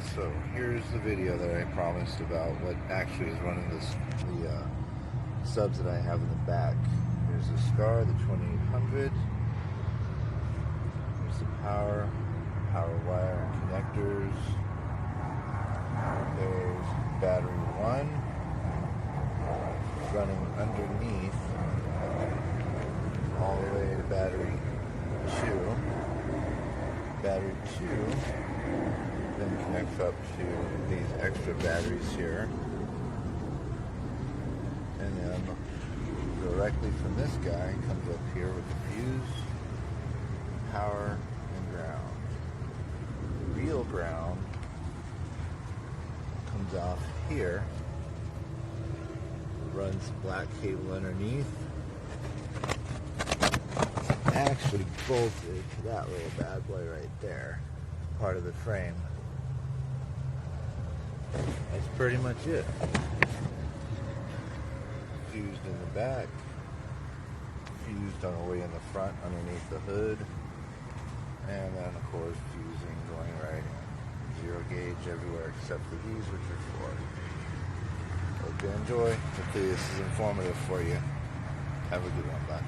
So here's the video that I promised about what actually is running the subs that I have in the back. Here's the SCAR, the 2800. Here's the power wire and connectors. There's battery 1 running underneath all the way to battery 2. Battery 2 then connects up to these extra batteries here, and then directly from this guy comes up here with the fuse, power, and ground. The real ground comes off here, runs black cable underneath, actually bolted to that little bad boy right there, part of the frame. That's pretty much it. Fused in the back, fused on the way in the front underneath the hood, and then of course fusing going right in. Zero gauge everywhere except for these, which are 4. Hope you enjoy. Hopefully this is informative for you. Have a good one. Bye.